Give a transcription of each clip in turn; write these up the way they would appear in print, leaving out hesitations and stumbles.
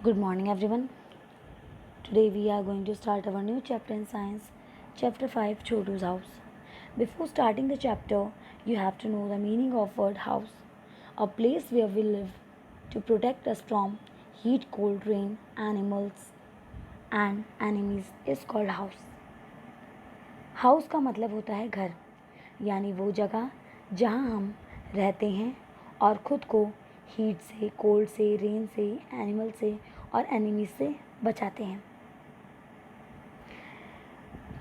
Good morning, everyone. Today we are going to start our new chapter in science, chapter 5 Chotu's house. Before starting the chapter, you have to know the meaning of word house, a place where we live to protect us from heat, cold, rain, animals and enemies is called house. House का मतलब होता है घर, यानी वो जगह जहाँ हम रहते हैं और ख़ुद को हीट से, कोल्ड से, रेन से, एनिमल से और एनिमीज से बचाते हैं.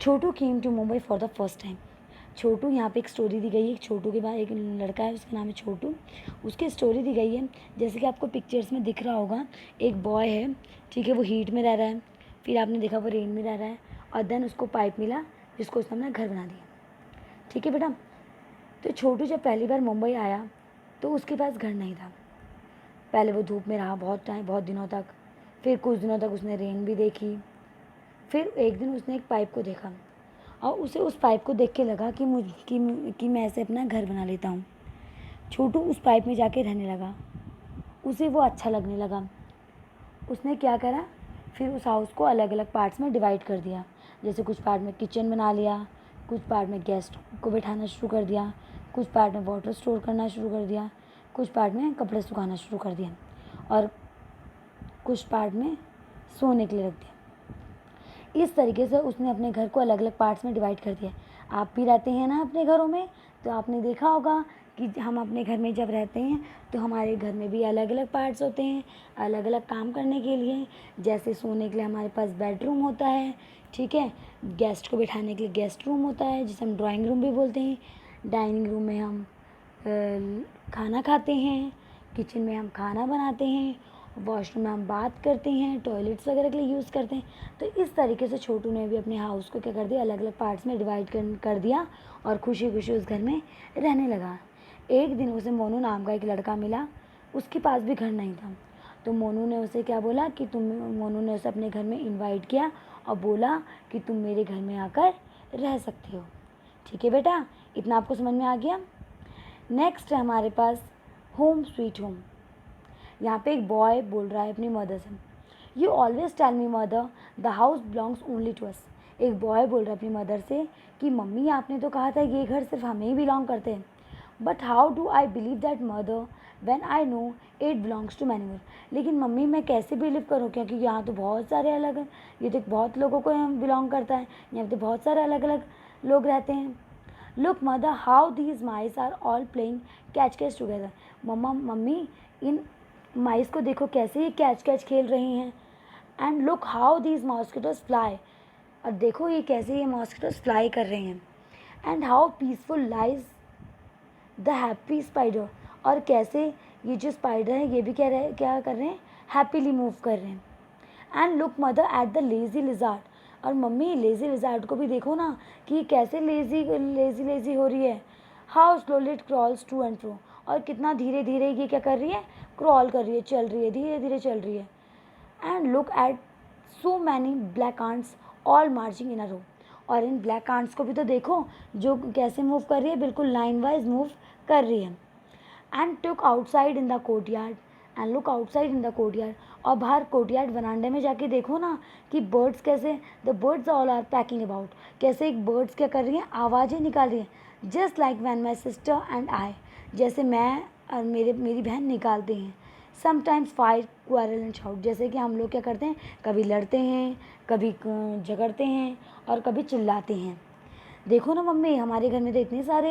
Chhotu came to Mumbai for the first time. Chhotu, यहाँ पे एक स्टोरी दी गई है. छोटू के बाद एक लड़का है, उसका नाम है छोटू. उसकी स्टोरी दी गई है जैसे कि आपको पिक्चर्स में दिख रहा होगा. एक बॉय है, ठीक है, वो हीट में रह रहा है. फिर आपने देखा वो रेन में रह रहा है और देन उसको पाइप मिला जिसको उसने अपना घर बना दिया. ठीक है बेटा. तो छोटू जब पहली बार मुंबई आया तो उसके पास घर नहीं था. पहले वो धूप में रहा बहुत टाइम, बहुत दिनों तक. फिर कुछ दिनों तक उसने रेन भी देखी. फिर एक दिन उसने एक पाइप को देखा और उसे उस पाइप को देख के लगा कि मैं ऐसे अपना घर बना लेता हूँ. छोटू उस पाइप में जाके रहने लगा. उसे वो अच्छा लगने लगा. उसने क्या करा, फिर उस हाउस को अलग अलग पार्ट्स में डिवाइड कर दिया. जैसे कुछ पार्ट में किचन बना लिया, कुछ पार्ट में गेस्ट को बैठाना शुरू कर दिया, कुछ पार्ट में वाटर स्टोर करना शुरू कर दिया, कुछ पार्ट में कपड़े सुखाना शुरू कर दिया और कुछ पार्ट में सोने के लिए रख दिया. इस तरीके से उसने अपने घर को अलग अलग पार्ट्स में डिवाइड कर दिया. आप भी रहते हैं ना अपने घरों में, तो आपने देखा होगा कि हम अपने घर में जब रहते हैं तो हमारे घर में भी अलग अलग पार्ट्स होते हैं अलग अलग काम करने के लिए. जैसे सोने के लिए हमारे पास बेडरूम होता है, ठीक है. गेस्ट को बिठाने के लिए गेस्ट रूम होता है जिसे हम ड्राइंग रूम भी बोलते हैं. डाइनिंग रूम में हम खाना खाते हैं. किचन में हम खाना बनाते हैं. वॉशरूम में हम बात करते हैं, टॉयलेट्स वगैरह के लिए यूज़ करते हैं. तो इस तरीके से छोटू ने भी अपने हाउस को क्या कर दिया, अलग अलग पार्ट्स में डिवाइड कर दिया और खुशी खुशी उस घर में रहने लगा. एक दिन उसे मोनू नाम का एक लड़का मिला. उसके पास भी घर नहीं था. तो मोनू ने उसे क्या बोला कि मोनू ने उसे अपने घर में इनवाइट किया और बोला कि तुम मेरे घर में आकर रह सकते हो. ठीक है बेटा, इतना आपको समझ में आ गया. नेक्स्ट है हमारे पास होम स्वीट होम. यहाँ पे एक बॉय बोल रहा है अपनी मदर से, you always tell me mother the house belongs only to us. एक बॉय बोल रहा है अपनी मदर से कि मम्मी आपने तो कहा था ये घर सिर्फ हमें ही बिलोंग करते हैं. But how do I believe that mother when I know it belongs to many more. लेकिन मम्मी मैं कैसे बिलीव करूँ, क्योंकि यहाँ तो बहुत सारे अलग हैं. ये तो बहुत लोगों को बिलोंग करता है. यहाँ तो बहुत सारे अलग अलग लोग रहते हैं. Look mother how these mice are all playing catch catch together. Mummy इन माइस को देखो कैसे ये कैच कैच खेल रही हैं. And look how these mosquitoes fly. और देखो ये कैसे ये मॉस्किटोज फ्लाई कर रहे हैं. And how peaceful lies the happy spider. और कैसे ये जो स्पाइडर है ये भी क्या कर रहे हैं, हैप्पीली मूव कर रहे हैं. And look mother at the lazy lizard. और मम्मी लेजी लिजार्ड को भी देखो ना कि ये कैसे लेजी हो रही है. How slowly it crawls to and fro. और कितना धीरे धीरे ये क्या कर रही है, क्रॉल कर रही है, चल रही है, धीरे धीरे चल रही है. And look at so many black ants all marching in a row. और इन ब्लैक आंट्स को भी तो देखो जो कैसे मूव कर रही है, बिल्कुल लाइन वाइज मूव कर रही है. And took outside in the courtyard. And look outside in the courtyard. और बाहर कोर्टयार्ड वरांडे में जाके देखो ना कि बर्ड्स कैसे, the birds all are packing about. कैसे एक बर्ड्स क्या कर रही हैं, आवाज़ें निकाल रही हैं. Just like when my sister and I. जैसे मैं और मेरी बहन निकालते हैं. Sometimes fight quarrel and shout. जैसे कि हम लोग क्या करते हैं, कभी लड़ते हैं, कभी झगड़ते हैं और कभी चिल्लाते हैं. देखो ना मम्मी हमारे घर में तो इतने सारे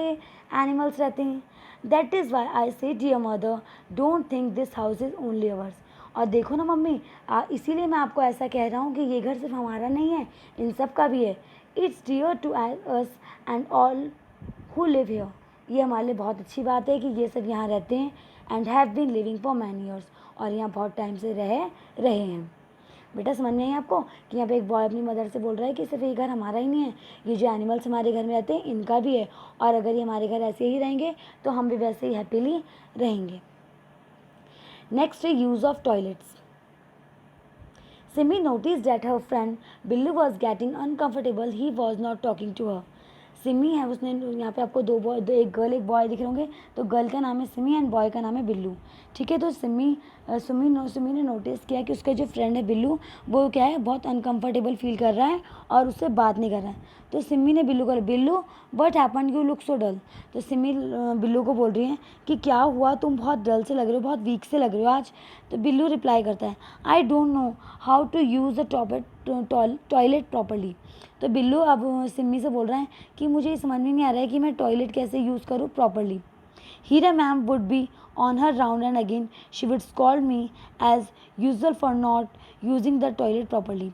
एनिमल्स रहते हैं. That is why I say dear mother don't think this house is only ours. और देखो ना मम्मी इसीलिए मैं आपको ऐसा कह रहा हूँ कि ये घर सिर्फ हमारा नहीं है, इन सब का भी है. It's dear to us and all who live here. ये हमारे लिए बहुत अच्छी बात है कि ये सब यहाँ रहते हैं. And have been living for many years. और यहाँ बहुत टाइम से रहे हैं. बेटा समझ में आई आपको कि यहाँ पे एक बॉय अपनी मदर से बोल रहा है कि सिर्फ ये घर हमारा ही नहीं है, ये जो एनिमल्स हमारे घर में रहते हैं इनका भी है. और अगर ये हमारे घर ऐसे ही रहेंगे तो हम भी वैसे ही हैप्पीली रहेंगे. नेक्स्ट है use of toilets. Simi noticed that her friend Billu was getting uncomfortable. He was not talking to her. Simi है, उसने यहाँ पे आपको एक गर्ल एक बॉय दिख रहे होंगे, तो गर्ल का नाम है सिमी एंड बॉय का नाम है बिल्लू। ठीक है, तो सिमी ने नोटिस किया कि उसका जो फ्रेंड है बिल्लू, वो क्या है, बहुत अनकंफर्टेबल फील कर रहा है और उससे बात नहीं कर रहा है। तो सिमी ने बिल्लू को, Billu what happen, you look so dull. तो सिमी बिल्लू को बोल रही है कि क्या हुआ, तुम बहुत डल से लग रहे हो, बहुत वीक से लग रहे हो आज। तो बिल्लू रिप्लाई करता है, I don't know how to use the toilet properly. तो बिल्लू अब सिमी से बोल रहा है कि मुझे ये समझ में नहीं आ रहा है कि मैं टॉयलेट कैसे यूज़ करूँ properly. Hira ma'am would be on her round and again she would scold me as usual for not using the toilet properly.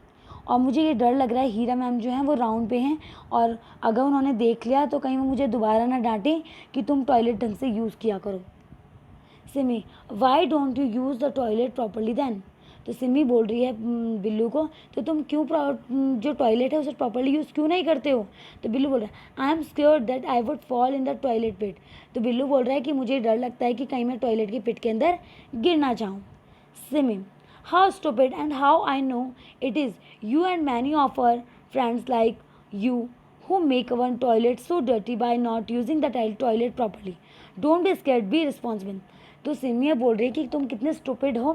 और मुझे ये डर लग रहा है, हीरा मैम जो हैं वो राउंड पे हैं और अगर उन्होंने देख लिया तो कहीं वो मुझे दोबारा ना डांटें कि तुम टॉयलेट ढंग से यूज़ किया करो। Simi, why don't you use the toilet properly then. तो सिमी बोल रही है बिल्लू को, तो तुम क्यों जो टॉयलेट है उसे प्रॉपरली यूज़ क्यों नहीं करते हो। तो बिल्लू बोल रहा है, I am scared that I would fall in the toilet pit. तो बिल्लू बोल रहा है कि मुझे डर लगता है कि कहीं मैं टॉयलेट की पिट के अंदर गिर ना जाऊँ। Simi, how stupid and how I know it is you and many of our friends like you who make our toilet so dirty by not using the toilet properly. Don't be scared, be responsible. तो सिमिया बोल रही है कि तुम कितने stupid हो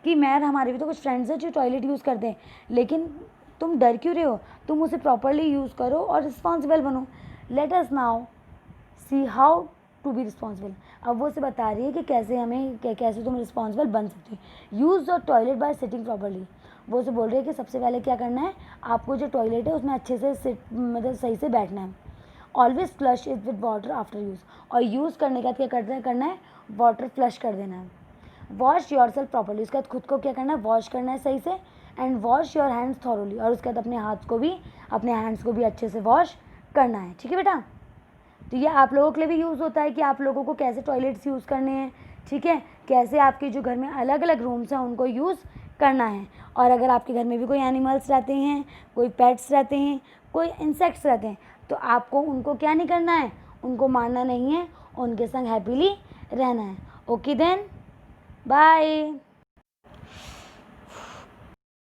कि मैं और हमारे भी तो कुछ फ्रेंड्स हैं जो टॉयलेट यूज़ करते हैं, लेकिन तुम डर क्यों रहे हो, तुम उसे प्रॉपरली यूज़ करो और रिस्पॉन्सिबल बनो। Let us now see how to be responsible. अब वो उसे बता रही है कि कैसे तुम रिस्पॉन्सिबल बन सकते हो। Use the toilet bye sitting properly. वो उसे बोल रही है कि सबसे पहले क्या करना है, आपको जो टॉयलेट है उसमें अच्छे से मतलब सही से बैठना है। Always flush is with water after use. और यूज़ करने के बाद क्या करना है, वाटर फ्लश कर देना है। वॉश योर सेल्फ प्रॉपरली, उसके बाद खुद को क्या करना है, वॉश करना है सही से। And wash your hands thoroughly, और उसके बाद अपने हैंड्स को भी अच्छे से वॉश करना है। ठीक है बेटा, तो ये आप लोगों के लिए भी यूज़ होता है कि आप लोगों को कैसे टॉयलेट्स यूज़ करने हैं। ठीक है, कैसे आपके जो घर में अलग अलग रूम्स हैं उनको यूज़ करना है। और अगर आपके घर में भी कोई एनिमल्स रहते हैं, कोई पेट्स रहते हैं, कोई इंसेक्ट्स रहते हैं, तो आपको उनको क्या नहीं करना है, उनको मारना नहीं है, उनके संग हैप्पीली रहना है। Okay then, bye.